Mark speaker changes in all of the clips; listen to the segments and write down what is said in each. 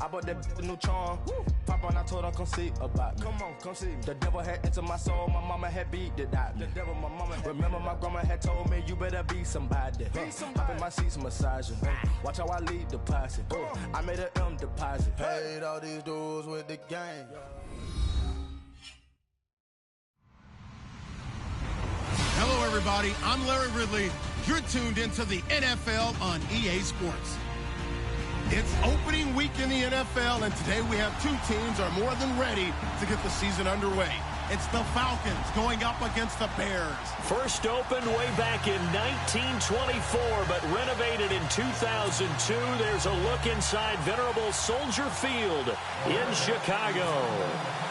Speaker 1: I bought that new charm. Pop on, I told her come see about me. Come on, come see me. The devil had entered my soul, my mama had beat it out. The devil, my mama had remember my grandma had told me you better be somebody. Hop in my seats, massaging. Watch how I lead the posse. I made an M deposit. Paid all these dudes with the gang.
Speaker 2: Hello, everybody. I'm Larry Ridley. You're tuned into the NFL on EA Sports. It's opening week in the NFL, and today we have two teams are more than ready to get the season underway. It's the Falcons going up against the Bears.
Speaker 3: First opened way back in 1924, but renovated in 2002. There's a look inside venerable Soldier Field in Chicago.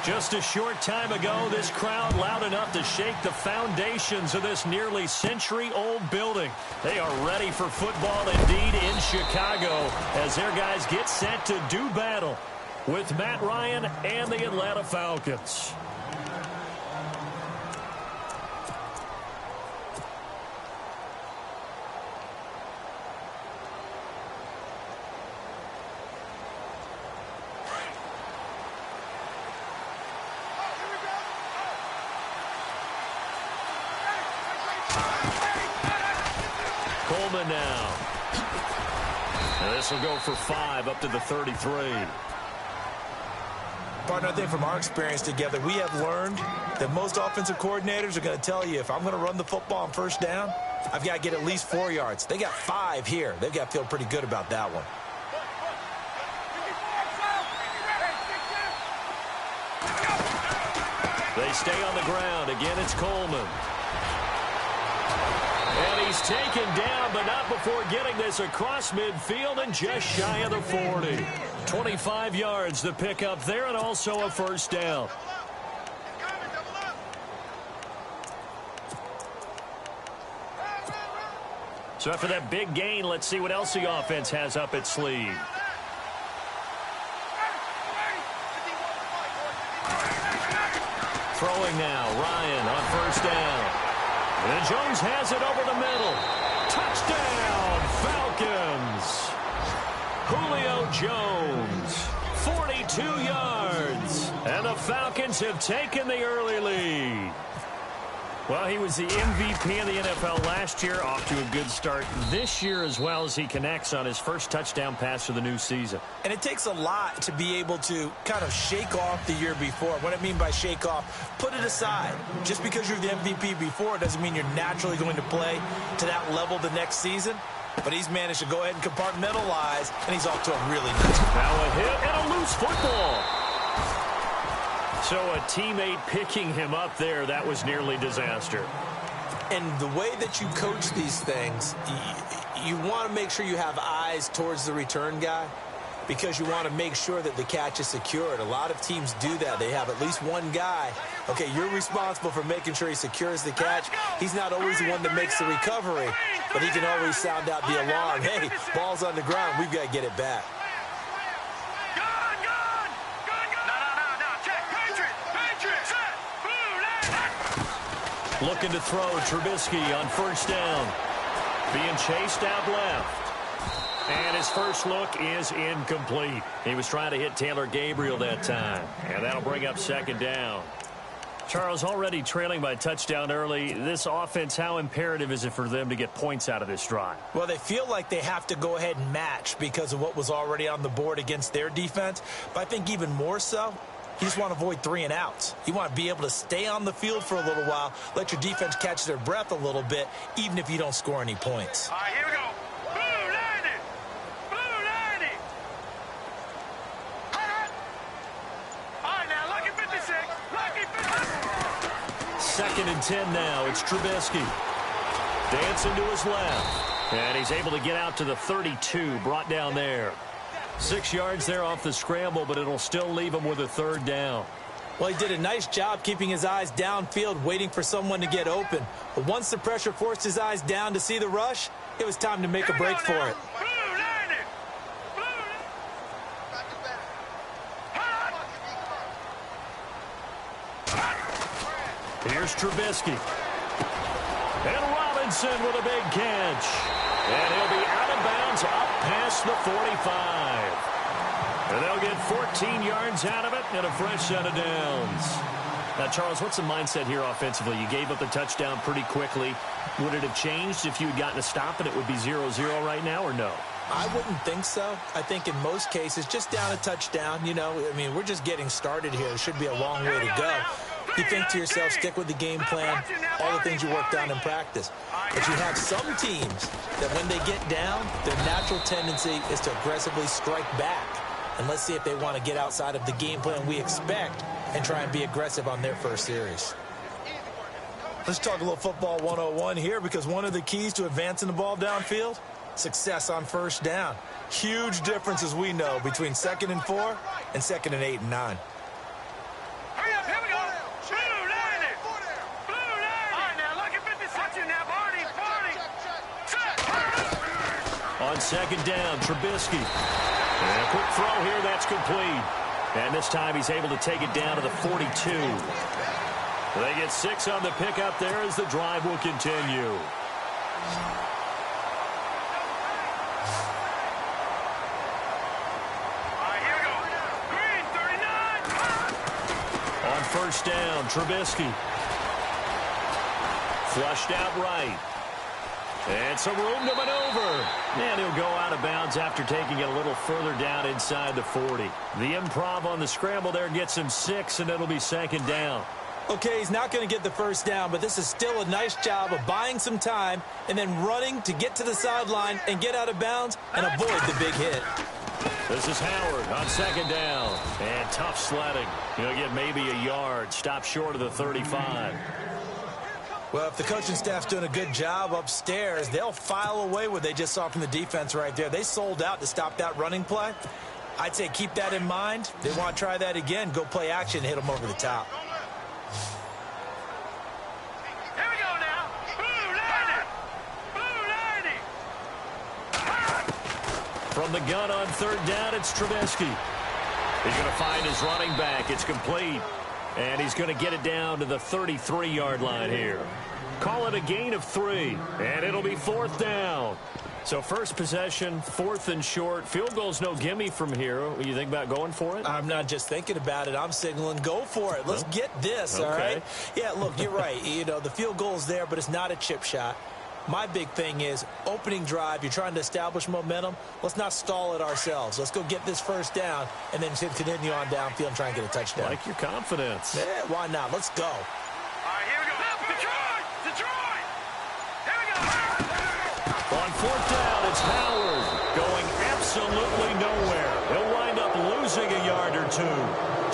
Speaker 3: Just a short time ago, this crowd loud enough to shake the foundations of this nearly century-old building. They are ready for football indeed in Chicago as their guys get set to do battle with Matt Ryan and the Atlanta Falcons. Coleman now. And this will go for 5 up to the 33.
Speaker 4: Partner, I think from our experience together, we have learned that most offensive coordinators are going to tell you if I'm going to run the football on first down, I've got to get at least 4 yards. They got 5 here. They've got to feel pretty good about that one.
Speaker 3: They stay on the ground. Again, it's Coleman. And he's taken down, but not before getting this across midfield and just shy of the 40. 25 yards to pick up there and also a first down. So after that big gain, let's see what else the offense has up its sleeve. Throwing now, Ryan on first down. And Jones has it over the middle. Touchdown, Falcons. Julio Jones, 42 yards. And the Falcons have taken the early lead. Well, he was the MVP of the NFL last year, off to a good start this year as well as he connects on his first touchdown pass for the new season.
Speaker 4: And it takes a lot to be able to kind of shake off the year before. What I mean by shake off, put it aside. Just because you're the MVP before doesn't mean you're naturally going to play to that level the next season. But he's managed to go ahead and compartmentalize, and he's off to a really nice start.
Speaker 3: Now a hit and a loose football. So a teammate picking him up there, that was nearly disaster.
Speaker 4: And the way that you coach these things, you want to make sure you have eyes towards the return guy because you want to make sure that the catch is secured. A lot of teams do that. They have at least one guy. Okay, you're responsible for making sure he secures the catch. He's not always the one that makes the recovery, but he can always sound out the alarm. Hey, ball's on the ground. We've got to get it back.
Speaker 3: Looking to throw, Trubisky on first down. Being chased out left. And his first look is incomplete. He was trying to hit Taylor Gabriel that time. And that'll bring up second down. Charles, already trailing by touchdown early. This offense, how imperative is it for them to get points out of this drive?
Speaker 4: Well, they feel like they have to go ahead and match because of what was already on the board against their defense. But I think even more so, you just want to avoid 3 and outs. You want to be able to stay on the field for a little while, let your defense catch their breath a little bit, even if you don't score any points.
Speaker 5: All right, here we go. Blue 90. Blue 90. All right, now, lucky 56. Lucky 56.
Speaker 3: Second and 10 now. It's Trubisky. Dancing to his left. And he's able to get out to the 32, brought down there. 6 yards there off the scramble, but it'll still leave him with a third down.
Speaker 4: Well, he did a nice job keeping his eyes downfield, waiting for someone to get open. But once the pressure forced his eyes down to see the rush, it was time to make a break for it.
Speaker 3: Here's Trubisky. And Robinson with a big catch. And he'll be out of bounds up past the 45. And they'll get 14 yards out of it and a fresh set of downs. Now, Charles, what's the mindset here offensively? You gave up the touchdown pretty quickly. Would it have changed if you had gotten a stop and it would be 0-0 right now, or no?
Speaker 4: I wouldn't think so. I think in most cases, just down a touchdown, you know, I mean, we're just getting started here. It should be a long way to go. You think to yourself, stick with the game plan, all the things you worked on in practice. But you have some teams that when they get down, their natural tendency is to aggressively strike back. And let's see if they want to get outside of the game plan we expect and try and be aggressive on their first series. Let's talk a little football 101 here, because one of the keys to advancing the ball downfield, success on first down. Huge difference, as we know, between 2nd and 4 and 2nd and 8 and 9.
Speaker 5: Hurry up, here we go. Blue line it. Blue line. All right, now, look at 50 watching now. Barney.
Speaker 3: On 2nd down, Trubisky. And a quick throw here, that's complete. And this time he's able to take it down to the 42. They get 6 on the pickup there as the drive will continue.
Speaker 5: All right, here we go. Green, 39.
Speaker 3: On 1st down, Trubisky. Flushed out right. And some room to maneuver. And he'll go out of bounds after taking it a little further down inside the 40. The improv on the scramble there gets him 6, and it'll be 2nd down.
Speaker 4: Okay, he's not going to get the first down, but this is still a nice job of buying some time and then running to get to the sideline and get out of bounds and avoid the big hit.
Speaker 3: This is Howard on 2nd down. And tough sledding. He'll get maybe a yard. Stop short of the 35.
Speaker 4: Well, if the coaching staff's doing a good job upstairs, they'll file away what they just saw from the defense right there. They sold out to stop that running play. I'd say keep that in mind. They want to try that again. Go play action and hit them over the top.
Speaker 5: Here we go now. Blue line it. Blue line it.
Speaker 3: From the gun on 3rd down, it's Trubisky. He's going to find his running back. It's complete. And he's going to get it down to the 33-yard line here. Call it a gain of 3. And it'll be 4th down. So first possession, 4th and short. Field goal's no gimme from here. What do you think about going for it?
Speaker 4: I'm not just thinking about it. I'm signaling go for it. Let's get this,
Speaker 3: okay.
Speaker 4: All right? Yeah, look, you're right. You know, the field goal's there, but it's not a chip shot. My big thing is opening drive. You're trying to establish momentum. Let's not stall it ourselves. Let's go get this first down and then continue on downfield and try and get a touchdown.
Speaker 3: Like your confidence.
Speaker 4: Yeah, why not? Let's go.
Speaker 5: All right, here we go. Detroit! Detroit! Here we go.
Speaker 3: On 4th down, it's Howard going absolutely nowhere. He'll wind up losing a yard or 2.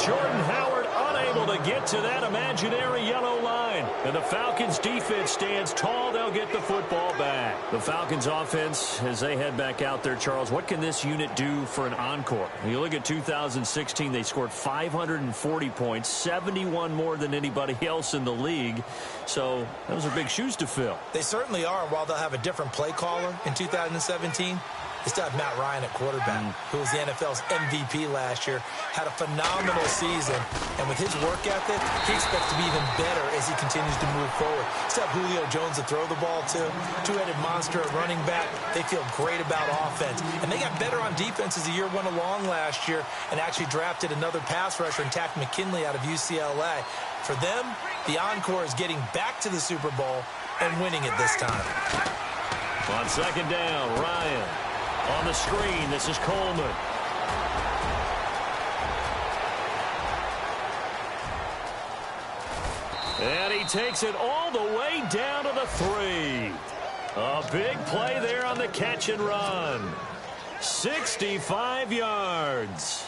Speaker 3: Jordan Howard unable to get to that imaginary yellow line. And the Falcons defense stands tall. They'll get the football back. The Falcons offense, as they head back out there, Charles, what can this unit do for an encore? You look at 2016, they scored 540 points, 71 more than anybody else in the league. So those are big shoes to fill.
Speaker 4: They certainly are. While they'll have a different play caller in 2017, they still have Matt Ryan at quarterback, who was the NFL's MVP last year, had a phenomenal season. And with his work ethic, he expects to be even better as he continues to move forward. Still have Julio Jones to throw the ball to, two-headed monster at running back. They feel great about offense. And they got better on defense as the year went along last year and actually drafted another pass rusher in Takk McKinley out of UCLA. For them, the encore is getting back to the Super Bowl and winning it this time.
Speaker 3: On 2nd down, Ryan. On the screen, this is Coleman. And he takes it all the way down to the 3. A big play there on the catch and run. 65 yards.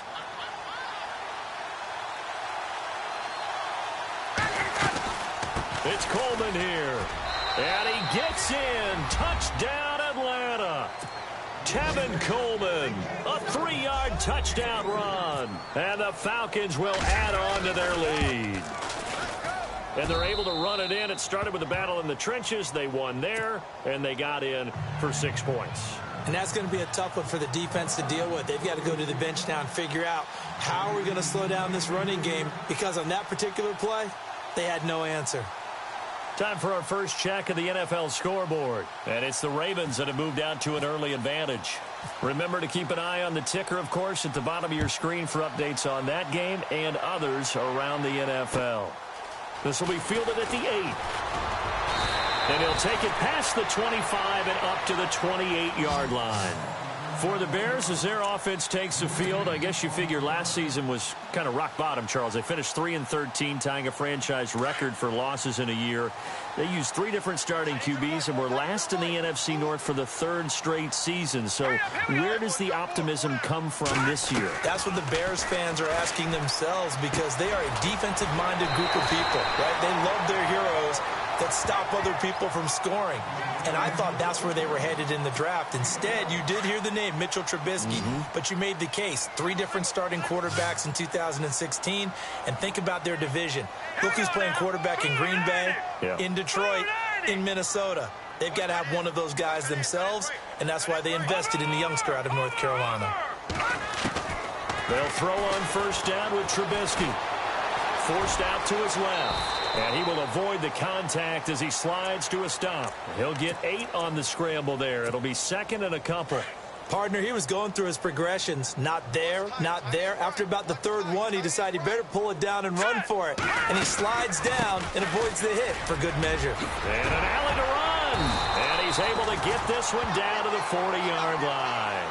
Speaker 3: It's Coleman here. And he gets in. Touchdown, Atlanta. Tevin Coleman, a 3-yard touchdown run. And the Falcons will add on to their lead. And they're able to run it in. It started with a battle in the trenches. They won there, and they got in for 6 points.
Speaker 4: And that's going to be a tough one for the defense to deal with. They've got to go to the bench now and figure out how are we going to slow down this running game, because on that particular play, they had no answer.
Speaker 3: Time for our first check of the NFL scoreboard. And it's the Ravens that have moved out to an early advantage. Remember to keep an eye on the ticker, of course, at the bottom of your screen for updates on that game and others around the NFL. This will be fielded at the 8. And he'll take it past the 25 and up to the 28-yard line. For the Bears, as their offense takes the field, I guess you figure last season was kind of rock bottom, Charles. They finished 3-13, tying a franchise record for losses in a year. They used 3 different starting QBs and were last in the NFC North for the 3rd straight season. So where does the optimism come from this year?
Speaker 4: That's what the Bears fans are asking themselves, because they are a defensive-minded group of people, right? They love their heroes that stop other people from scoring. And I thought that's where they were headed in the draft. Instead, you did hear the name Mitchell Trubisky, but you made the case. 3 different starting quarterbacks in 2016. And think about their division. Look who's playing quarterback in Green Bay, in Detroit, in Minnesota. They've got to have one of those guys themselves, and that's why they invested in the youngster out of North Carolina.
Speaker 3: They'll throw on first down with Trubisky. Forced out to his left. And he will avoid the contact as he slides to a stop. He'll get 8 on the scramble there. It'll be 2nd and a couple.
Speaker 4: Partner, he was going through his progressions. Not there, not there. After about the 3rd one, he decided he better pull it down and run for it. And he slides down and avoids the hit for good measure.
Speaker 3: And an alley to run. And he's able to get this one down to the 40-yard line.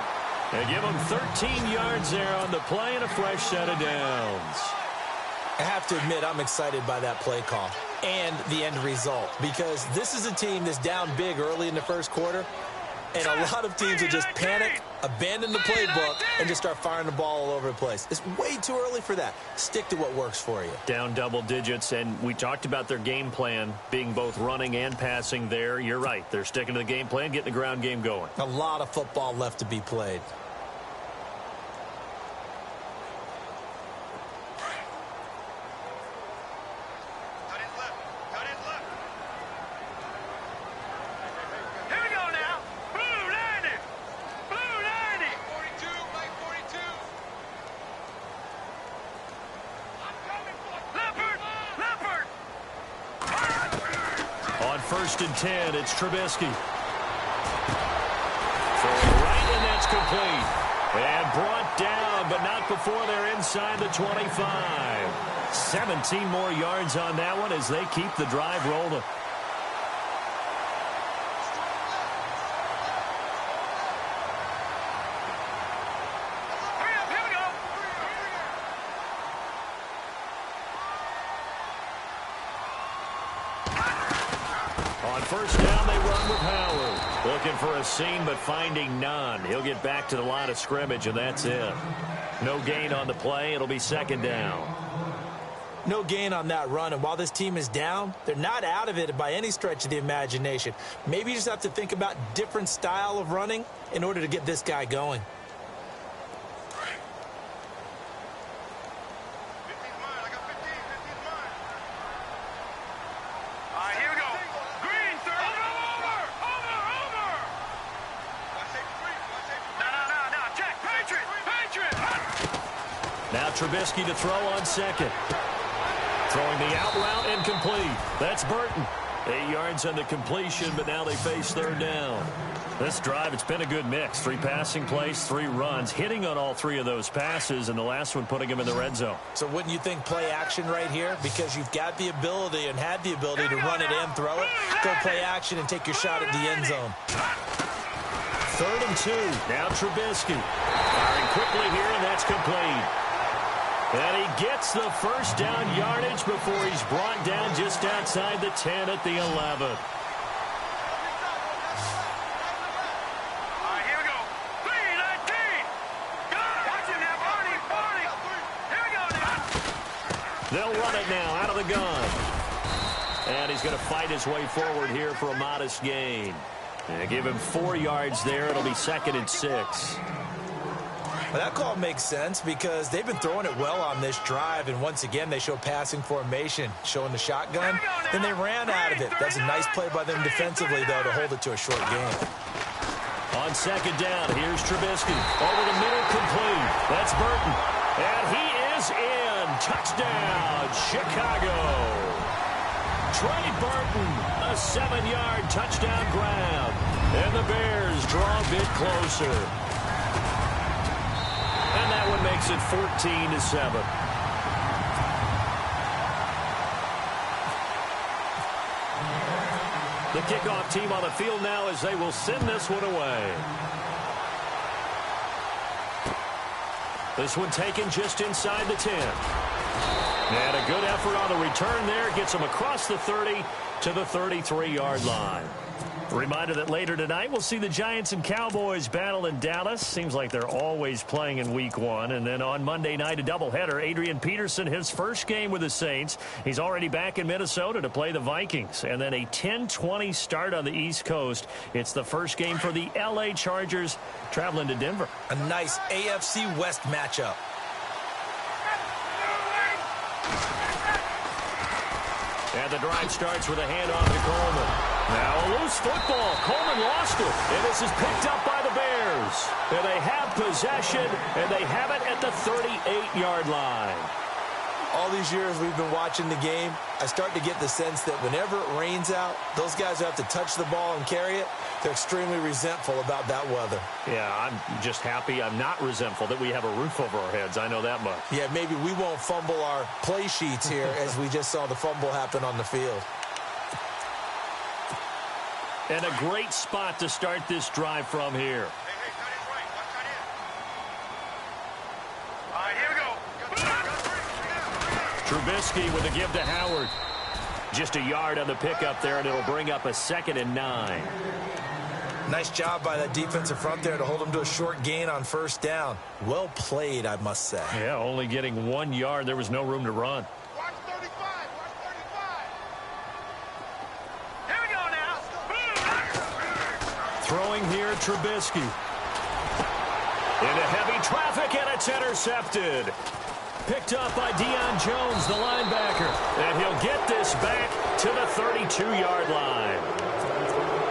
Speaker 3: They give him 13 yards there on the play and a fresh set of downs.
Speaker 4: I have to admit, I'm excited by that play call and the end result, because this is a team that's down big early in the first quarter, and a lot of teams will just panic, abandon the playbook, and just start firing the ball all over the place. It's way too early for that. Stick to what works for you.
Speaker 3: Down double digits, and we talked about their game plan being both running and passing there. You're right. They're sticking to the game plan, getting the ground game going.
Speaker 4: A lot of football left to be played.
Speaker 3: First and 10, it's Trubisky. Throwing right, and that's complete. And brought down, but not before they're inside the 25. 17 more yards on that one as they keep the drive rolling. First down, they run with Howard. Looking for a seam, but finding none. He'll get back to the line of scrimmage, and that's it. No gain on the play. It'll be 2nd down.
Speaker 4: No gain on that run, and while this team is down, they're not out of it by any stretch of the imagination. Maybe you just have to think about different style of running in order to get this guy going.
Speaker 3: Trubisky to throw on second. Throwing the out route incomplete. That's Burton. 8 yards on the completion, but now they face 3rd down. This drive, it's been a good mix. 3 passing plays, 3 runs, hitting on all 3 of those passes, and the last one putting him in the red zone.
Speaker 4: So wouldn't you think play action right here? Because you've got the ability and had the ability to run it and throw it. Go play action and take your shot at the end zone.
Speaker 3: 3rd and 2. Now Trubisky. Firing quickly here, and that's complete. And he gets the first down yardage before he's brought down just outside the 10 at the 11.
Speaker 5: All right, here we go. 3-19. Watch him now, Barney. Here we go now.
Speaker 3: They'll run it now out of the gun. And he's going to fight his way forward here for a modest gain. And give him 4 yards there. It'll be 2nd and 6.
Speaker 4: Well, that call makes sense because they've been throwing it well on this drive, and once again they show passing formation, showing the shotgun. Then they ran out of it. That's a nice play by them defensively, though, to hold it to a short gain.
Speaker 3: On 2nd down, here's Trubisky. Over the middle, complete. That's Burton. And he is in. Touchdown, Chicago. Trey Burton, a 7-yard touchdown grab. And the Bears draw a bit closer. makes it 14-7. The kickoff team on the field now as they will send this one away. This one taken just inside the 10. And a good effort on the return there. Gets them across the 30 to the 33-yard line. Reminder that later tonight we'll see the Giants and Cowboys battle in Dallas. Seems like they're always playing in week 1. And then on Monday night, a doubleheader. Adrian Peterson, his first game with the Saints. He's already back in Minnesota to play the Vikings. And then a 10:20 start on the East Coast. It's the first game for the L.A. Chargers traveling to Denver.
Speaker 4: A nice AFC West matchup.
Speaker 3: And the drive starts with a handoff to Coleman. Now a loose football. Coleman lost it. And this is picked up by the Bears. And they have possession, and they have it at the 38-yard line.
Speaker 4: All these years we've been watching the game, I start to get the sense that whenever it rains out, those guys who have to touch the ball and carry it, they're extremely resentful about that weather.
Speaker 3: Yeah, I'm just happy I'm not resentful that we have a roof over our heads. I know that much.
Speaker 4: Yeah, maybe we won't fumble our play sheets here as we just saw the fumble happen on the field.
Speaker 3: And a great spot to start this drive from here.
Speaker 5: Hey, cut in right. Watch cut in. All right, here we go.
Speaker 3: Trubisky with a give to Howard. Just a yard on the pickup there, and it'll bring up a 2nd and 9.
Speaker 4: Nice job by that defensive front there to hold him to a short gain on first down. Well played, I must say.
Speaker 3: Yeah, only getting 1 yard. There was no room to run.
Speaker 5: Watch 35. Watch 35. Here we go now.
Speaker 3: Throwing here, Trubisky. Into heavy traffic, and it's intercepted. Picked up by Deion Jones, the linebacker. And he'll get this back to the 32-yard line.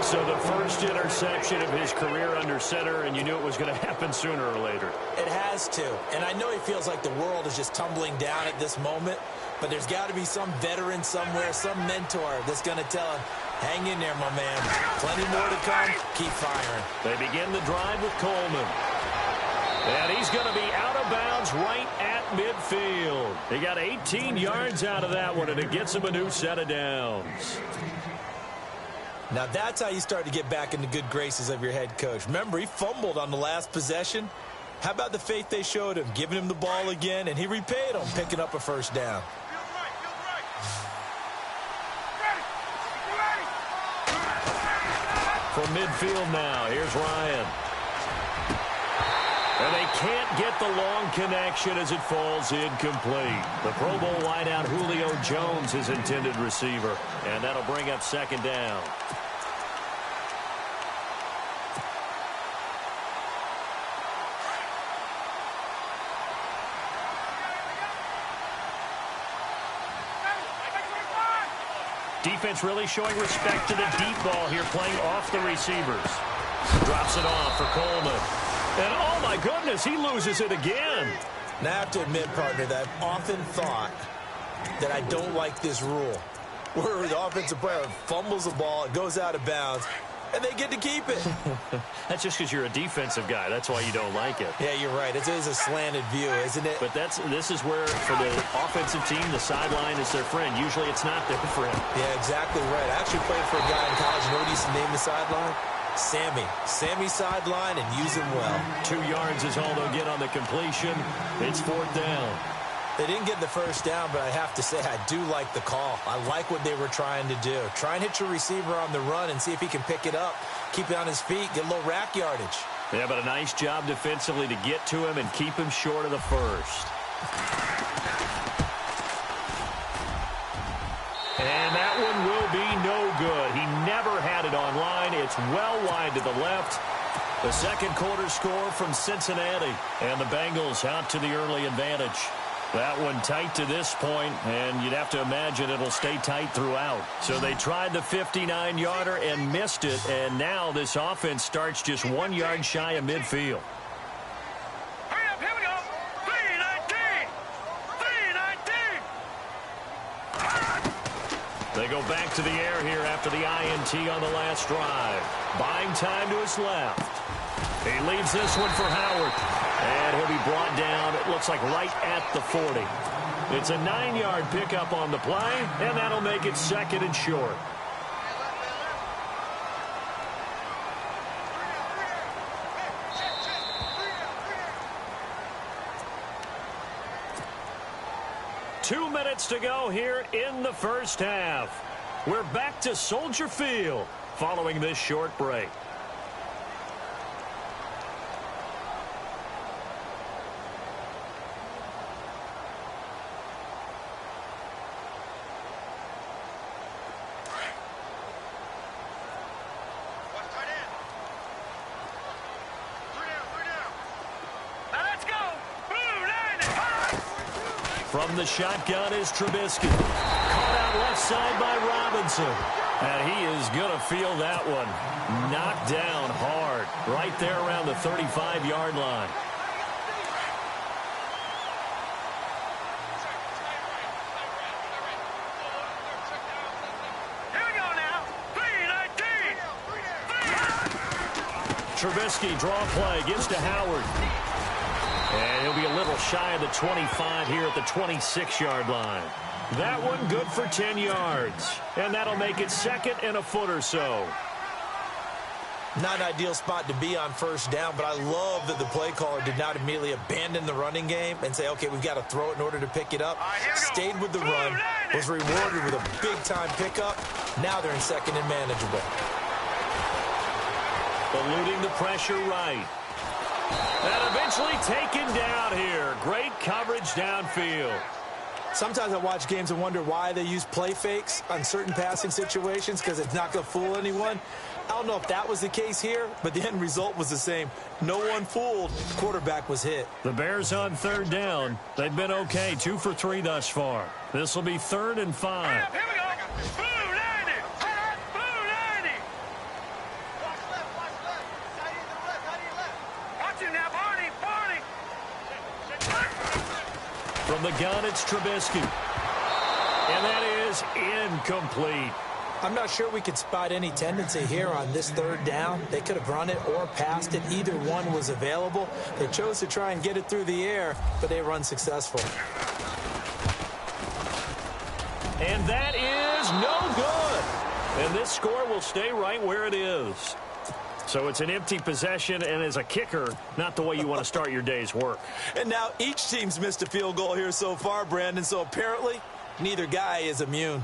Speaker 3: So the first interception of his career under center, and you knew it was going to happen sooner or later.
Speaker 4: It has to. And I know he feels like the world is just tumbling down at this moment, but there's got to be some veteran somewhere, some mentor that's going to tell him, hang in there, my man. Plenty more to come. Keep firing.
Speaker 3: They begin the drive with Coleman. And he's going to be out of bounds right at midfield. He got 18 yards out of that one, and it gets him a new set of downs.
Speaker 4: Now that's how you start to get back in the good graces of your head coach. Remember, he fumbled on the last possession. How about the faith they showed him, giving him the ball again, and he repaid them, picking up a first down.
Speaker 5: Feels right. Feels right. Ready.
Speaker 3: From midfield now, here's Ryan. And they can't get the long connection as it falls incomplete. The Pro Bowl wideout Julio Jones is intended receiver. And that'll bring up 2nd down. Defense really showing respect to the deep ball here, playing off the receivers. Drops it off for Coleman. And, oh, my goodness, he loses it again.
Speaker 4: Now, I have to admit, partner, that I've often thought that I don't like this rule, where the offensive player fumbles the ball, it goes out of bounds, and they get to keep it.
Speaker 3: That's just because you're a defensive guy. That's why you don't like it.
Speaker 4: Yeah, you're right. It is a slanted view, isn't it?
Speaker 3: But this is where, for the offensive team, the sideline is their friend. Usually it's not their friend.
Speaker 4: Yeah, exactly right. I actually played for a guy in college. You know what he used to name the sideline? Sammy sideline, and use him well.
Speaker 3: 2 yards is all they'll get on the completion. It's 4th down.
Speaker 4: They didn't get the first down, but I have to say I do like the call. I like what they were trying to do. Try and hit your receiver on the run and see if he can pick it up, keep it on his feet, get a little rack yardage.
Speaker 3: Yeah, but a nice job defensively to get to him and keep him short of the first. And that one will be no good. He never had it on line. It's well wide to the left. The second quarter score from Cincinnati. And the Bengals out to the early advantage. That one tight to this point, and you'd have to imagine it'll stay tight throughout. So they tried the 59-yarder and missed it, and now this offense starts just 1 yard shy of midfield.
Speaker 5: Hurry up, here we go. 3-19. 3-19.
Speaker 3: They go back to the air here after the INT on the last drive. Buying time to his left. He leaves this one for Howard. And he'll be brought down, it looks like right at the 40. It's a 9-yard pickup on the play, and that'll make it 2nd and short. Two minutes to go here in the first half. We're back to Soldier Field following this short break. From the shotgun is Trubisky. Caught out left side by Robinson. And he is going to feel that one. Knocked down hard. Right there around the 35-yard line.
Speaker 5: Here we go now. 3-19.
Speaker 3: Trubisky draw play. Gives to Howard. And he'll be a little shy of the 25 here at the 26-yard line. That one good for 10 yards. And that'll make it 2nd and a foot or so.
Speaker 4: Not an ideal spot to be on first down, but I love that the play caller did not immediately abandon the running game and say, okay, we've got to throw it in order to pick it up. Stayed with the run, was rewarded with a big-time pickup. Now they're in 2nd and manageable.
Speaker 3: Eluding the pressure right. And eventually taken down here. Great coverage downfield.
Speaker 4: Sometimes I watch games and wonder why they use play fakes on certain passing situations because it's not going to fool anyone. I don't know if that was the case here, but the end result was the same. No one fooled. Quarterback was hit.
Speaker 3: The Bears on 3rd down. They've been okay, 2 for 3 thus far. This will be 3rd and 5.
Speaker 5: Here we go. Blue 90. Blue 90. Watch left, watch left. Side to the left, side to the left. Watch him now, Barney, Barney.
Speaker 3: From the gun, it's Trubisky. And that is incomplete.
Speaker 4: I'm not sure we could spot any tendency here on this 3rd down. They could have run it or passed it. Either one was available. They chose to try and get it through the air, but they were unsuccessful.
Speaker 3: And that is no good. And this score will stay right where it is. So it's an empty possession, and as a kicker, not the way you want to start your day's work.
Speaker 4: And now each team's missed a field goal here so far, Brandon, so apparently neither guy is immune.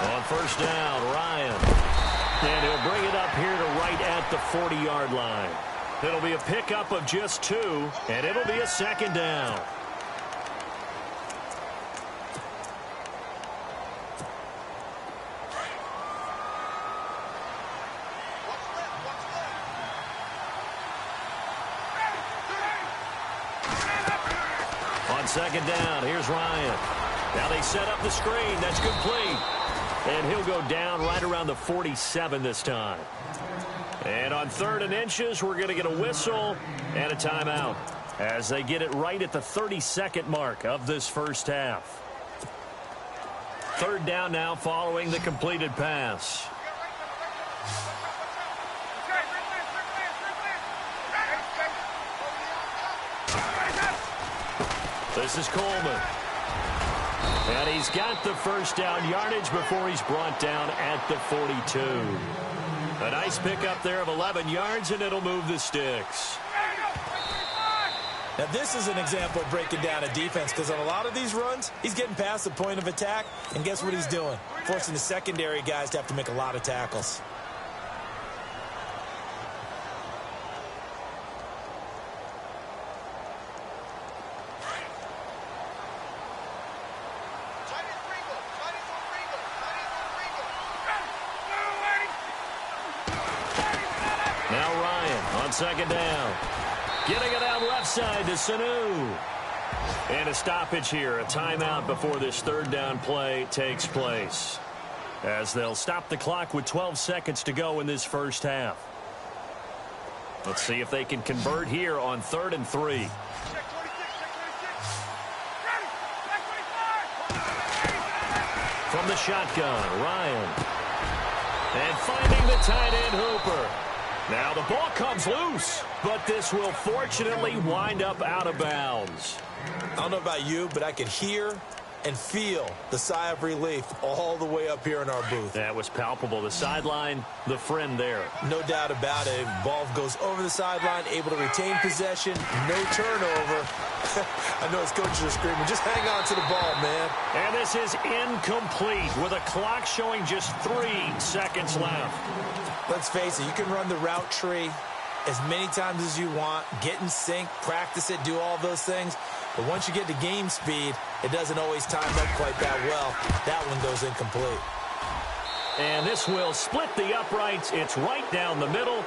Speaker 3: On first down, Ryan. And he'll bring it up here to right at the 40-yard line. It'll be a pickup of just 2, and it'll be a 2nd down. On 2nd down, here's Ryan. Now they set up the screen. That's complete. And he'll go down right around the 47 this time. And on 3rd and inches, we're going to get a whistle and a timeout as they get it right at the 32nd mark of this first half. 3rd down now following the completed pass. This is Coleman. And he's got the first down yardage before he's brought down at the 42. A nice pickup there of 11 yards, and it'll move the sticks.
Speaker 4: Now, this is an example of breaking down a defense because on a lot of these runs, he's getting past the point of attack, and guess what he's doing? Forcing the secondary guys to have to make a lot of tackles.
Speaker 3: Now Ryan on 2nd down. Getting it out left side to Sanu. And a stoppage here, a timeout before this 3rd down play takes place. As they'll stop the clock with 12 seconds to go in this first half. Let's see if they can convert here on 3rd and 3. the shotgun. Ryan. And finding the tight end Hooper. Now the ball comes loose, but this will fortunately wind up out of bounds.
Speaker 4: I don't know about you, but I could hear and feel the sigh of relief all the way up here in our booth.
Speaker 3: That was palpable. The sideline, the friend there.
Speaker 4: No doubt about it. Ball goes over the sideline, able to retain possession, no turnover. I know his coaches are screaming, just hang on to the ball, man.
Speaker 3: And this is incomplete with a clock showing just 3 seconds left.
Speaker 4: Let's face it, you can run the route tree as many times as you want, get in sync, practice it, do all those things. But once you get to game speed, it doesn't always time up quite that well. That one goes incomplete.
Speaker 3: And this will split the uprights. It's right down the middle.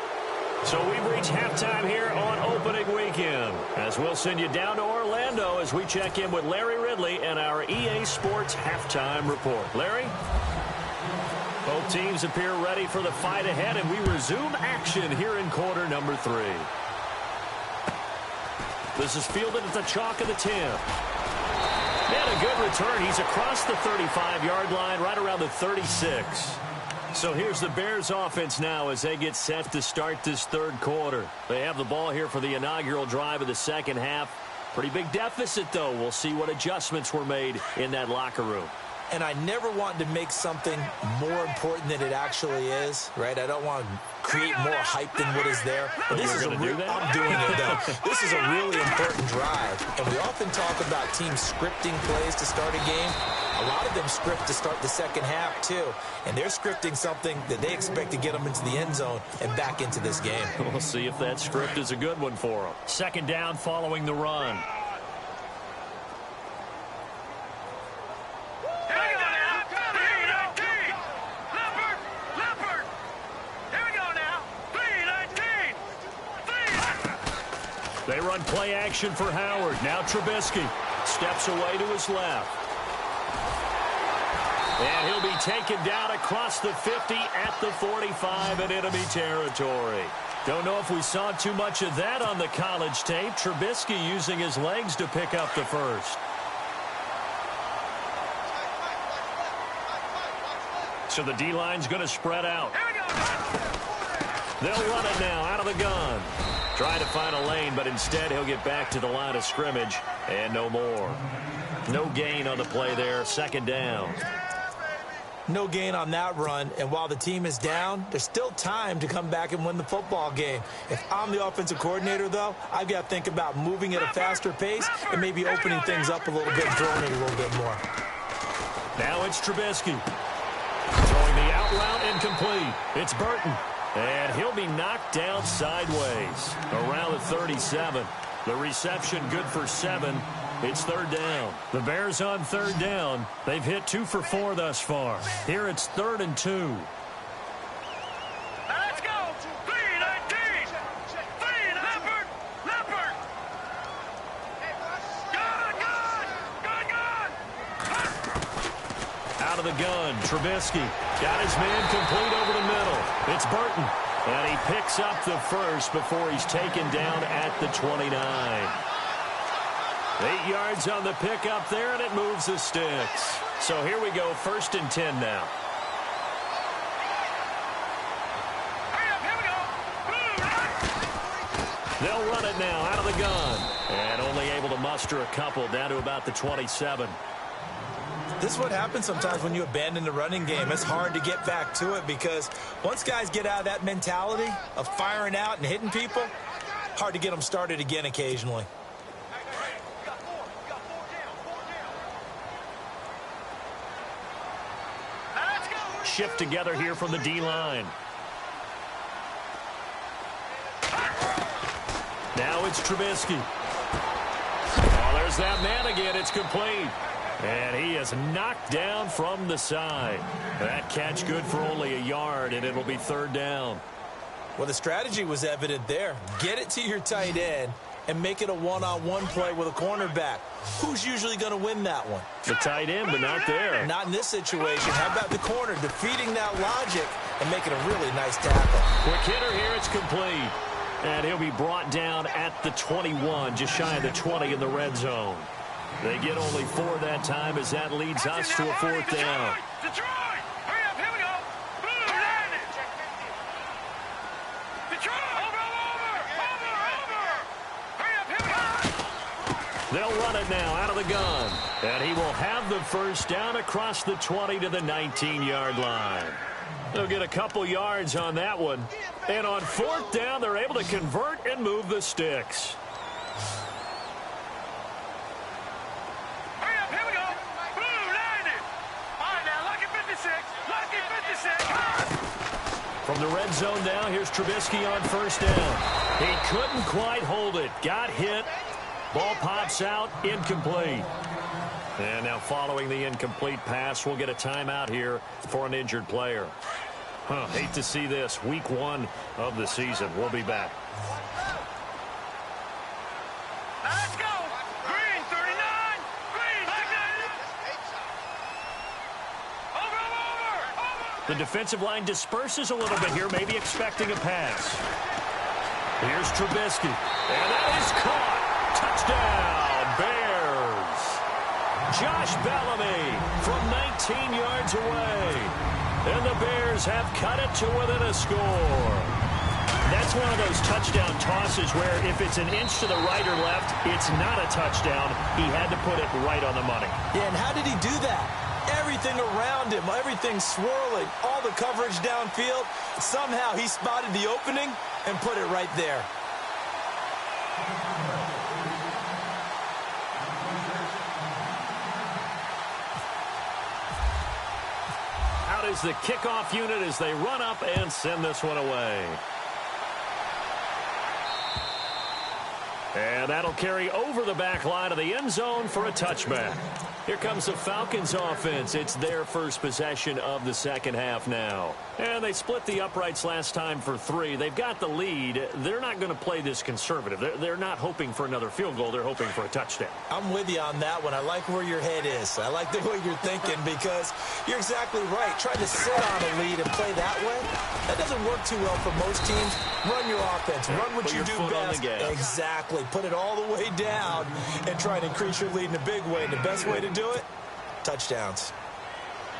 Speaker 3: So we've reached halftime here on opening weekend, as we'll send you down to Orlando as we check in with Larry Ridley and our EA Sports halftime report. Larry? Both teams appear ready for the fight ahead, and we resume action here in quarter number 3. This is fielded at the chalk of the 10. And a good return. He's across the 35-yard line, right around the 36. So here's the Bears offense now as they get set to start this third quarter. They have the ball here for the inaugural drive of the second half. Pretty big deficit, though. We'll see what adjustments were made in that locker room.
Speaker 4: And I never want to make something more important than it actually is, right? I don't want to create more hype than what is there. But this is I'm doing it, though. This is a really important drive. And we often talk about teams scripting plays to start a game. A lot of them script to start the second half, too. And they're scripting something that they expect to get them into the end zone and back into this game.
Speaker 3: We'll see if that script is a good one for them. Second down following the run. They run play action for Howard. Now Trubisky steps away to his left. And he'll be taken down across the 50 at the 45 in enemy territory. Don't know if we saw too much of that on the college tape. Trubisky using his legs to pick up the first. So the D-line's going to spread out. They'll run it now out of the gun. Trying to find a lane, but instead he'll get back to the line of scrimmage and no more. No gain on the play there. Second down.
Speaker 4: No gain on that run, and while the team is down, there's still time to come back and win the football game. If I'm the offensive coordinator, though, I've got to think about moving at a faster pace and maybe opening things up a little bit, throwing it a little bit more.
Speaker 3: Now it's Trubisky. Throwing the out route incomplete. It's Burton. And he'll be knocked down sideways around the 37. The reception good for 7. It's third down. The Bears on third down. They've hit 2 for 4 thus far. Here it's 3rd and 2.
Speaker 5: Let's go. 3-19. 3, Leopard. Leopard. Good.
Speaker 3: Out of the gun, Trubisky. Got his man complete over the middle. It's Burton. And he picks up the first before he's taken down at the 29. 8 yards on the pickup there, and it moves the sticks. So here we go, 1st and 10 now. They'll run it now out of the gun. And only able to muster a couple down to about the 27.
Speaker 4: This is what happens sometimes when you abandon the running game. It's hard to get back to it because once guys get out of that mentality of firing out and hitting people, hard to get them started again occasionally.
Speaker 3: Shift together here from the D-line. Now it's Trubisky. Oh, there's that man again. It's complete. And he is knocked down from the side. That catch good for only a yard, and it'll be 3rd down.
Speaker 4: Well, the strategy was evident there. Get it to your tight end and make it a one-on-one play with a cornerback. Who's usually going to win that one?
Speaker 3: The tight end, but not there.
Speaker 4: Not in this situation. How about the corner defeating that logic and making a really nice tackle?
Speaker 3: Quick hitter here. It's complete. And he'll be brought down at the 21, just shy of the 20 in the red zone. They get only 4 that time as that leads us to a 4th down.
Speaker 5: Detroit! Hurry up, here we go! Blue, landed! Detroit! Over! Hurry up, here we go!
Speaker 3: They'll run it now out of the gun. And he will have the first down across the 20 to the 19-yard line. They'll get a couple yards on that one. And on fourth down, they're able to convert and move the sticks.
Speaker 5: Hurry up, here we go! Blue, landed! All right, now, lucky 56! Lucky 56!
Speaker 3: From the red zone now, here's Trubisky on first down. He couldn't quite hold it. Got hit. Ball pops out. Incomplete. And now following the incomplete pass, we'll get a timeout here for an injured player. Hate to see this. Week 1 of the season. We'll be back.
Speaker 5: Let's go! Green, 39! Green, back there! Over!
Speaker 3: The defensive line disperses a little bit here, maybe expecting a pass. Here's Trubisky. And that is caught. Touchdown, Bears. Josh Bellamy from 19 yards away. And the Bears have cut it to within a score. That's one of those touchdown tosses where if it's an inch to the right or left, it's not a touchdown. He had to put it right on the money.
Speaker 4: Yeah, and how did he do that? Everything around him, everything swirling, all the coverage downfield. Somehow he spotted the opening and put it right there.
Speaker 3: Out is the kickoff unit as they run up and send this one away. And that'll carry over the back line of the end zone for a touchback. Here comes the Falcons offense. It's their first possession of the second half now. And they split the uprights last time for 3. They've got the lead. They're not going to play this conservative. They're not hoping for another field goal. They're hoping for a touchdown.
Speaker 4: I'm with you on that one. I like where your head is. I like the way you're thinking because you're exactly right. Trying to sit on a lead and play that way, that doesn't work too well for most teams. Run your offense. Run what you do best. Exactly. Put it all the way down and try to increase your lead in a big way. And the best way to do it, touchdowns.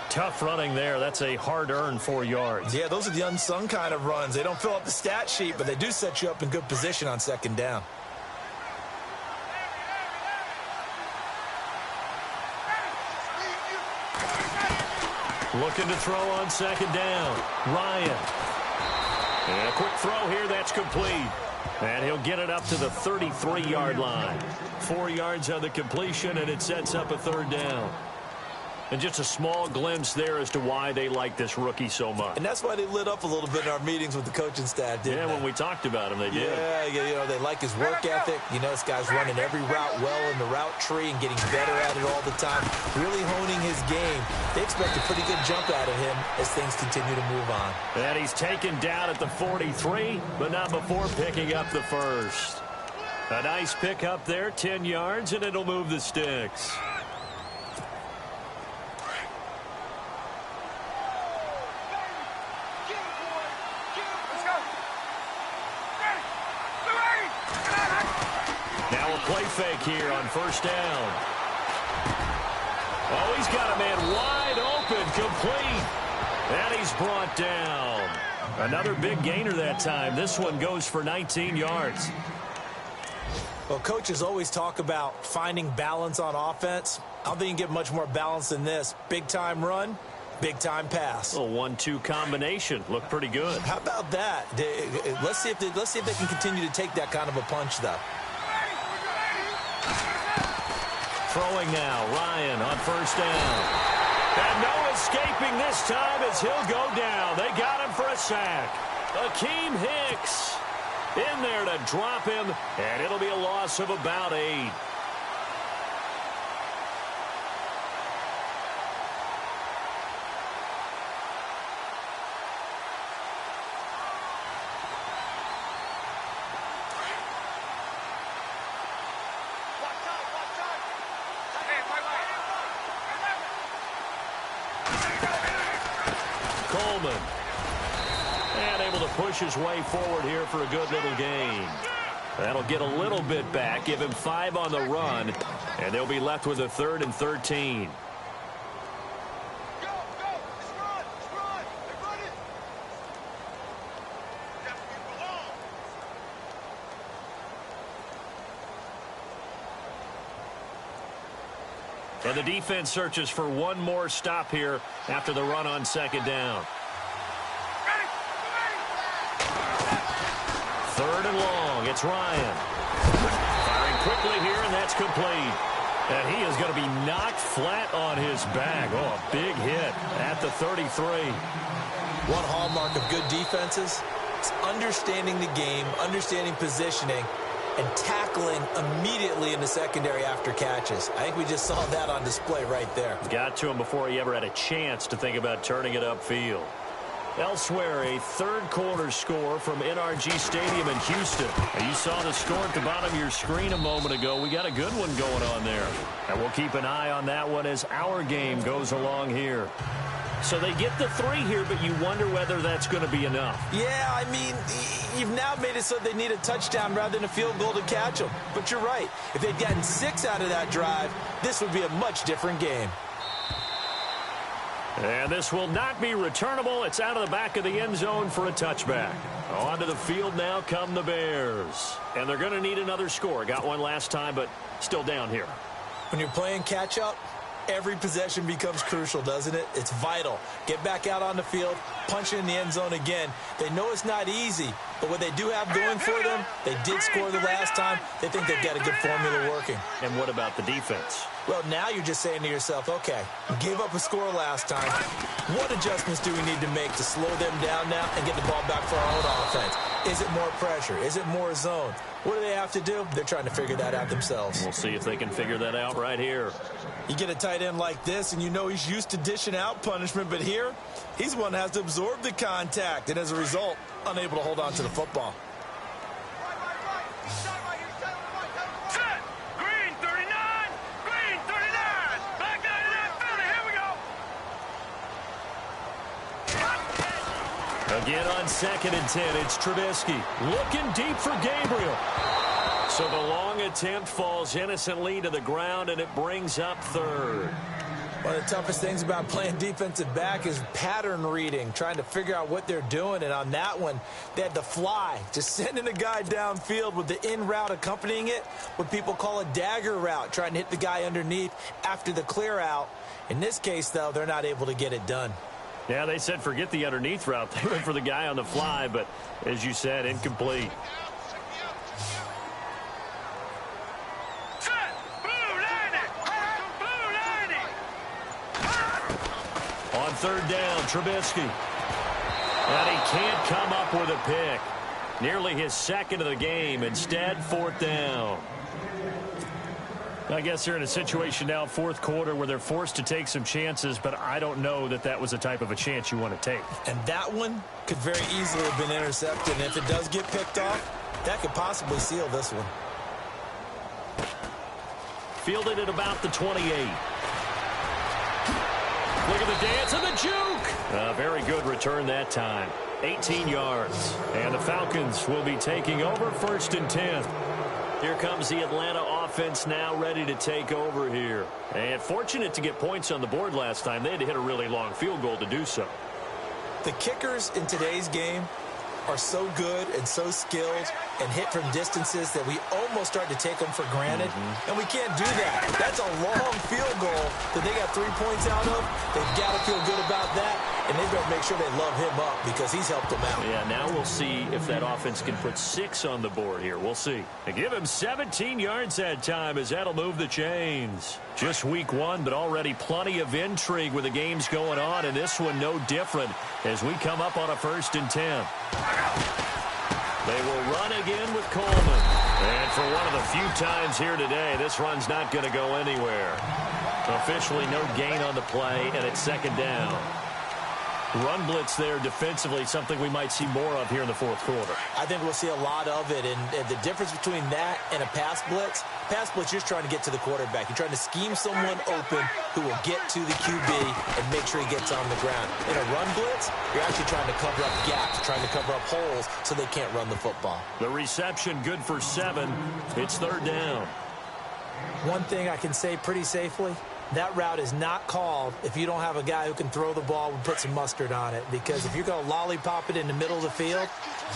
Speaker 3: Tough running there. That's a hard-earned 4 yards.
Speaker 4: Yeah, those are the unsung kind of runs. They don't fill up the stat sheet, but they do set you up in good position on second down.
Speaker 3: Looking to throw on second down. Ryan. And a quick throw here. That's complete. And he'll get it up to the 33-yard line. 4 yards on the completion, and it sets up a third down. And just a small glimpse there as to why they like this rookie so much.
Speaker 4: And that's why they lit up a little bit in our meetings with the coaching staff, didn't they?
Speaker 3: Yeah, when we talked about him, they did.
Speaker 4: Yeah, you know, they like his work ethic. You know, this guy's running every route well in the route tree and getting better at it all the time, really honing his game. They expect a pretty good jump out of him as things continue to move on.
Speaker 3: And he's taken down at the 43, but not before picking up the first. A nice pick up there, 10 yards, and it'll move the sticks. Now a play fake here on first down. Oh, he's got a man wide open, complete. And he's brought down. Another big gainer that time. This one goes for 19 yards.
Speaker 4: Well, coaches always talk about finding balance on offense. I don't think you can get much more balance than this. Big-time run, big-time pass.
Speaker 3: A 1-2 combination. Looked pretty good.
Speaker 4: How about that? Let's see if they can continue to take that kind of a punch, though.
Speaker 3: Throwing now, Ryan on first down. And no escaping this time as he'll go down. They got him for a sack. Akeem Hicks in there to drop him, and it'll be a loss of about 8. Coleman. And able to push his way forward here for a good little gain. That'll get a little bit back, give him 5 on the run, and they'll be left with a 3rd and 13. And the defense searches for one more stop here after the run on second down. Third and long. It's Ryan. Firing quickly here, and that's complete. And he is going to be knocked flat on his back. Oh, a big hit at the 33.
Speaker 4: One hallmark of good defenses is understanding the game, understanding positioning, and tackling immediately in the secondary after catches. I think we just saw that on display right there.
Speaker 3: Got to him before he ever had a chance to think about turning it upfield. Elsewhere, a third-quarter score from NRG Stadium in Houston. You saw the score at the bottom of your screen a moment ago. We got a good one going on there. And we'll keep an eye on that one as our game goes along here. So they get the 3 here, but you wonder whether that's going to be enough.
Speaker 4: Yeah, I mean, you've now made it so they need a touchdown rather than a field goal to catch them. But you're right. If they'd gotten 6 out of that drive, this would be a much different game.
Speaker 3: And this will not be returnable. It's out of the back of the end zone for a touchback. Onto the field now come the Bears. And they're going to need another score. Got one last time, but still down here.
Speaker 4: When you're playing catch-up, every possession becomes crucial, doesn't it? It's vital. Get back out on the field, punch it in the end zone again. They know it's not easy, but what they do have going for them, they did score the last time. They think they've got a good formula working.
Speaker 3: And what about the defense?
Speaker 4: Well, now you're just saying to yourself, okay, we gave up a score last time. What adjustments do we need to make to slow them down now and get the ball back for our own offense? Is it more pressure? Is it more zone? What do they have to do? They're trying to figure that out themselves.
Speaker 3: We'll see if they can figure that out right here.
Speaker 4: You get a tight end like this, and you know he's used to dishing out punishment, but here, he's one that has to absorb the contact, and as a result, unable to hold on to the football.
Speaker 5: Set. Green 39. Green 39. Back 99 Philly. Here we go.
Speaker 3: Again on 2nd and 10, it's Trubisky looking deep for Gabriel. So the long attempt falls innocently to the ground, and it brings up 3rd.
Speaker 4: One of the toughest things about playing defensive back is pattern reading, trying to figure out what they're doing. And on that one, they had to fly, just sending a guy downfield with the in route accompanying it, what people call a dagger route, trying to hit the guy underneath after the clear out. In this case, though, they're not able to get it done.
Speaker 3: Yeah, they said forget the underneath route. They went for the guy on the fly, but as you said, incomplete.
Speaker 5: Set. Blue 90. Blue 90.
Speaker 3: On 3rd down, Trubisky. And he can't come up with a pick. Nearly his 2nd of the game. Instead, 4th down. I guess they're in a situation now, 4th quarter, where they're forced to take some chances, but I don't know that that was the type of a chance you want to take.
Speaker 4: And that one could very easily have been intercepted. And if it does get picked off, that could possibly seal this one.
Speaker 3: Fielded at about the 28. Look at the dance and the juke. A very good return that time. 18 yards. And the Falcons will be taking over 1st and 10. Here comes the Atlanta offense now ready to take over here. And fortunate to get points on the board last time. They had to hit a really long field goal to do so.
Speaker 4: The kickers in today's game are so good and so skilled and hit from distances that we almost start to take them for granted. And we can't do that. That's a long field goal that they got 3 points out of. They've got to feel good about that, and they've got to make sure they love him up because he's helped them out.
Speaker 3: Yeah, now we'll see if that offense can put 6 on the board here. We'll see. They give him 17 yards that time as that'll move the chains. Just week 1, but already plenty of intrigue with the games going on, and this one no different as we come up on a 1st and 10. They will run again with Coleman. And for one of the few times here today, this run's not going to go anywhere. Officially no gain on the play, and it's 2nd down. Run blitz there defensively, something we might see more of here in the 4th quarter.
Speaker 4: I think we'll see a lot of it, and the difference between that and a pass blitz, you're just trying to get to the quarterback. You're trying to scheme someone open who will get to the QB and make sure he gets on the ground. In a run blitz, you're actually trying to cover up gaps, trying to cover up holes so they can't run the football.
Speaker 3: The reception good for 7. It's 3rd down.
Speaker 4: One thing I can say pretty safely, That route is not called if you don't have a guy who can throw the ball and put some mustard on it, because if you're going to lollipop it in the middle of the field,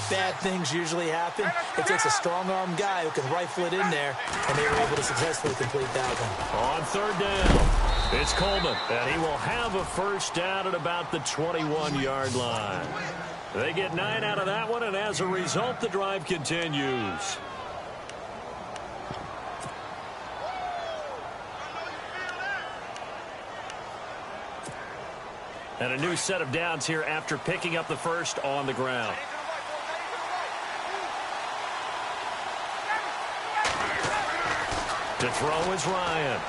Speaker 4: bad things usually happen. It takes a strong-arm guy who can rifle it in there, and they were able to successfully complete that one.
Speaker 3: On third down, it's Coleman, and he will have a first down at about the 21-yard line. They get 9 out of that one, and as a result, the drive continues. And a new set of downs here after picking up the first on the ground. To throw is Ryan.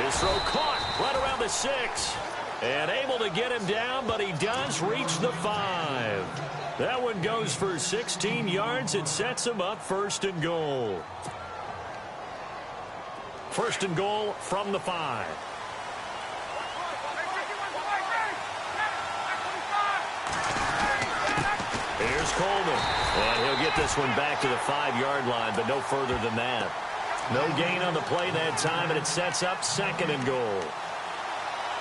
Speaker 3: His throw caught right around the 6. And able to get him down, but he does reach the 5. That one goes for 16 yards. It sets him up first and goal. First and goal from the 5. Here's Coleman. And he'll get this one back to the 5-yard line, but no further than that. No gain on the play that time, and it sets up second and goal.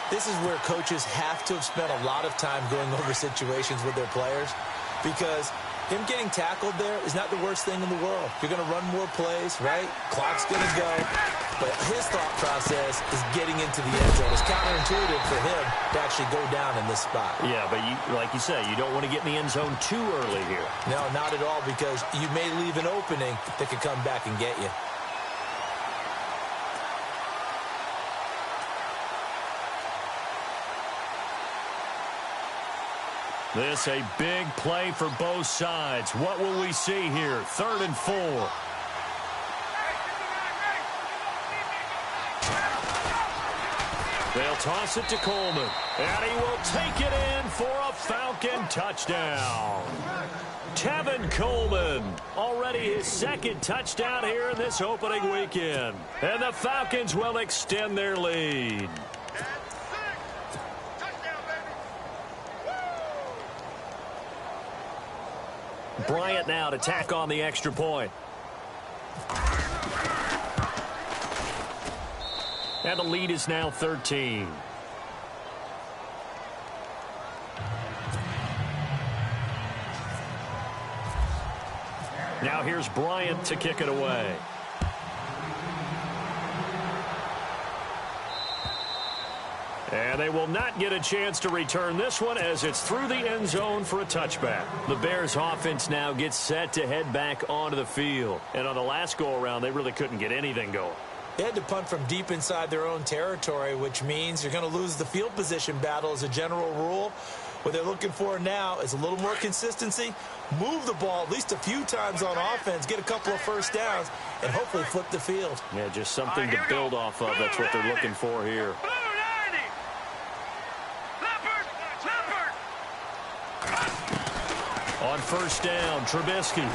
Speaker 4: This is where coaches have to have spent a lot of time going over situations with their players, because him getting tackled there is not the worst thing in the world. You're going to run more plays, right? Clock's going to go. But his thought process is getting into the end zone. It's counterintuitive for him to actually go down in this spot.
Speaker 3: Yeah, but like you say, you don't want to get in the end zone too early here.
Speaker 4: No, not at all, because you may leave an opening that could come back and get you.
Speaker 3: This a big play for both sides. What will we see here? 3rd and 4. They'll toss it to Coleman, and he will take it in for a Falcon touchdown. Tevin Coleman, already his 2nd touchdown here in this opening weekend. And the Falcons will extend their lead. Bryant now to tack on the extra point. And the lead is now 13. Now here's Bryant to kick it away. And they will not get a chance to return this one as it's through the end zone for a touchback. The Bears offense now gets set to head back onto the field. And on the last go-around, they really couldn't get anything going.
Speaker 4: They had to punt from deep inside their own territory, which means you're going to lose the field position battle as a general rule. What they're looking for now is a little more consistency, move the ball at least a few times on offense, get a couple of first downs, and hopefully flip the field.
Speaker 3: Yeah, just something to build off of. That's what they're looking for here. On first down, Trubisky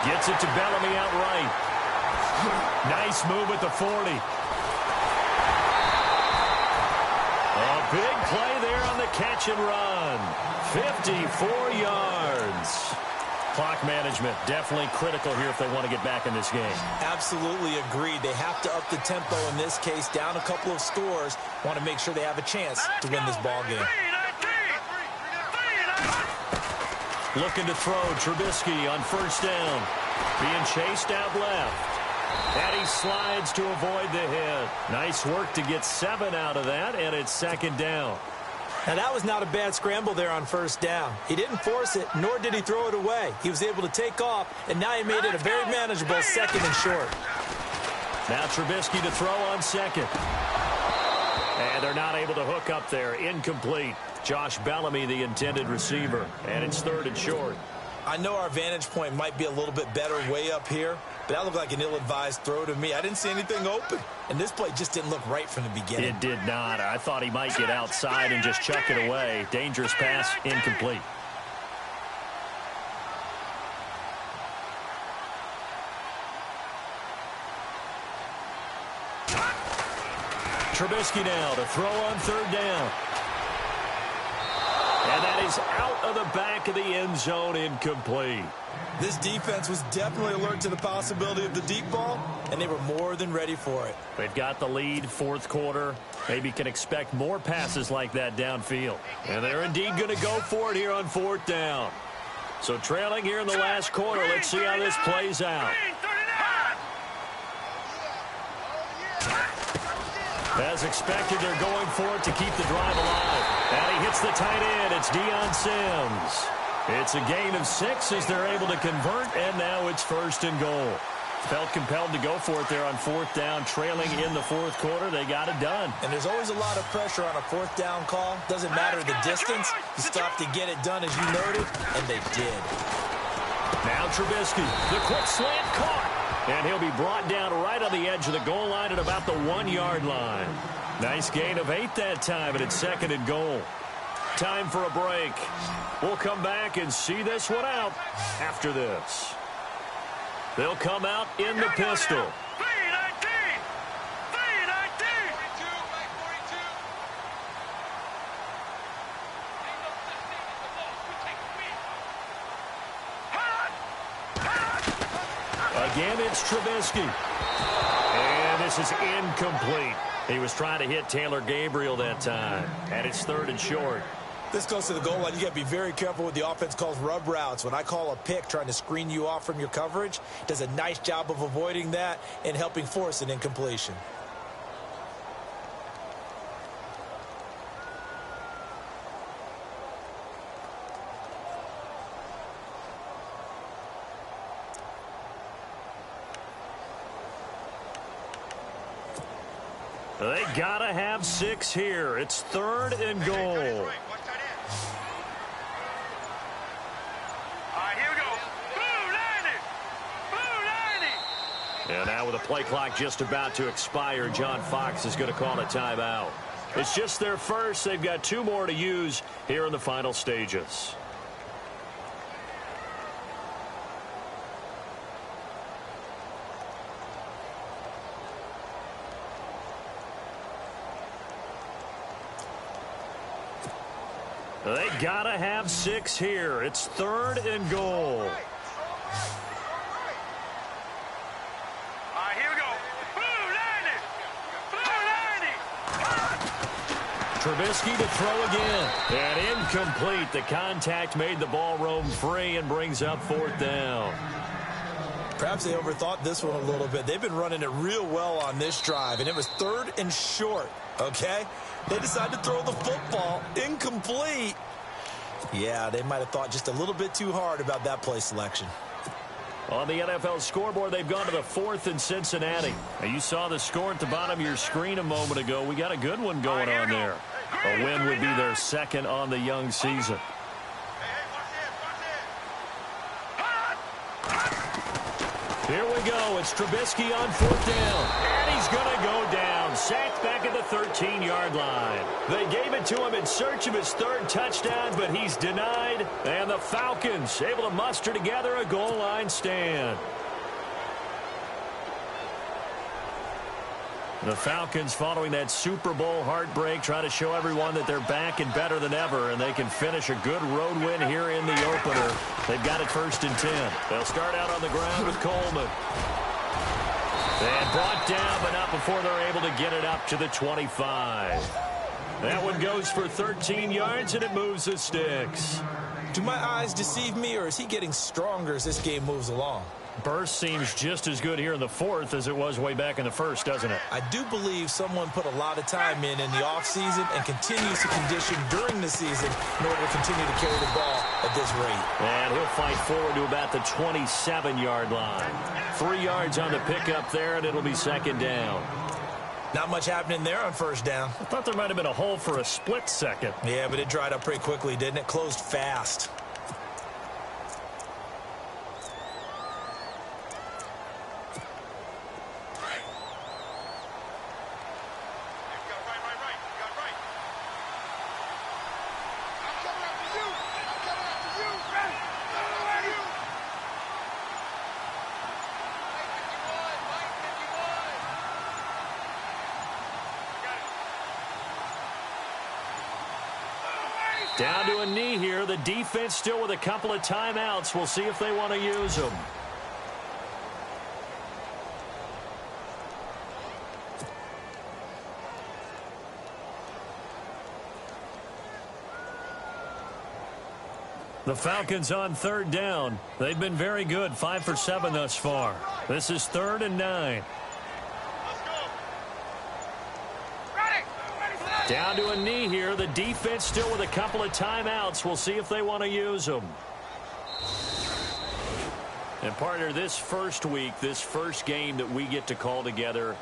Speaker 3: gets it to Bellamy out right. Nice move at the 40. A big play there on the catch and run. 54 yards. Clock management definitely critical here if they want to get back in this game.
Speaker 4: Absolutely agreed. They have to up the tempo in this case, down a couple of scores. Want to make sure they have a chance to win this ball game.
Speaker 3: Looking to throw, Trubisky on first down. Being chased out left. And he slides to avoid the hit. Nice work to get 7 out of that, and it's 2nd down.
Speaker 4: Now, that was not a bad scramble there on first down. He didn't force it, nor did he throw it away. He was able to take off, and now he made it a very manageable 2nd and short.
Speaker 3: Now Trubisky to throw on second. And they're not able to hook up there. Incomplete. Josh Bellamy, the intended receiver. And it's 3rd and short.
Speaker 4: I know our vantage point might be a little bit better way up here, but that looked like an ill-advised throw to me. I didn't see anything open, and this play just didn't look right from the beginning.
Speaker 3: It did not. I thought he might get outside and just chuck it away. Dangerous pass, incomplete. Trubisky now to throw on 3rd down. And that flies out of the back of the end zone, incomplete.
Speaker 4: This defense was definitely alert to the possibility of the deep ball, and they were more than ready for it.
Speaker 3: They've got the lead, fourth quarter. Maybe can expect more passes like that downfield. And they're indeed going to go for it here on fourth down. So trailing here in the last quarter. Let's see how this plays out. As expected, they're going for it to keep the drive alive. And he hits the tight end. It's Deion Sims. It's a gain of 6 as they're able to convert, and now it's first and goal. Felt compelled to go for it there on fourth down, trailing in the fourth quarter. They got it done.
Speaker 4: And there's always a lot of pressure on a fourth down call. Doesn't matter the distance. You stop to get it done, as you noted, and they did.
Speaker 3: Now Trubisky, the quick slant caught. And he'll be brought down right on the edge of the goal line at about the 1-yard line. Nice gain of 8 that time, and it's second and goal. Time for a break. We'll come back and see this one out after this. They'll come out in the pistol. Again, it's Trubisky. And this is incomplete. He was trying to hit Taylor Gabriel that time. And it's third and short.
Speaker 4: This goes to the goal line. You got to be very careful with the offense calls rub routes. When I call a pick trying to screen you off from your coverage, does a nice job of avoiding that and helping force an incompletion.
Speaker 3: They gotta have 6 here. It's third and goal.
Speaker 5: All right, here we go. Blue 90.
Speaker 3: And now with the play clock just about to expire, John Fox is going to call a timeout. It's just their first. They've got 2 more to use here in the final stages. They gotta have 6 here. It's third and goal.
Speaker 5: All right, here we go. Blue 90.
Speaker 3: Trubisky to throw again. And incomplete. The contact made the ball roam free and brings up fourth down.
Speaker 4: Perhaps they overthought this one a little bit. They've been running it real well on this drive, and it was third and short, okay? They decided to throw the football incomplete. Yeah, they might have thought just a little bit too hard about that play selection.
Speaker 3: On the NFL scoreboard, they've gone to the 4th in Cincinnati. Now, you saw the score at the bottom of your screen a moment ago. We got a good one going on there. A win would be their second on the young season. Here we go. It's Trubisky on fourth down. And he's going to go down. Sacked back at the 13-yard line. They gave it to him in search of his 3rd touchdown, but he's denied. And the Falcons able to muster together a goal line stand. The Falcons, following that Super Bowl heartbreak, try to show everyone that they're back and better than ever, and they can finish a good road win here in the opener. They've got it first and 10. They'll start out on the ground with Coleman. And brought down, but not before they're able to get it up to the 25. That one goes for 13 yards, and it moves the sticks.
Speaker 4: Do my eyes deceive me, or is he getting stronger as this game moves along?
Speaker 3: Burst seems just as good here in the 4th as it was way back in the 1st, doesn't it?
Speaker 4: I do believe someone put a lot of time in the offseason and continues to condition during the season in order to continue to carry the ball at this rate.
Speaker 3: And he'll fight forward to about the 27-yard line. 3 yards on the pickup there, and it'll be second down.
Speaker 4: Not much happening there on first down.
Speaker 3: I thought there might have been a hole for a split second.
Speaker 4: Yeah, but it dried up pretty quickly, didn't it? Closed fast.
Speaker 3: Down to a knee here. The defense still with a couple of timeouts. We'll see if they want to use them. The Falcons on third down. They've been very good, 5 for 7 thus far. This is 3rd and 9. Down to a knee here. The defense still with a couple of timeouts. We'll see if they want to use them. And partner, this first week, this first game that we get to call together,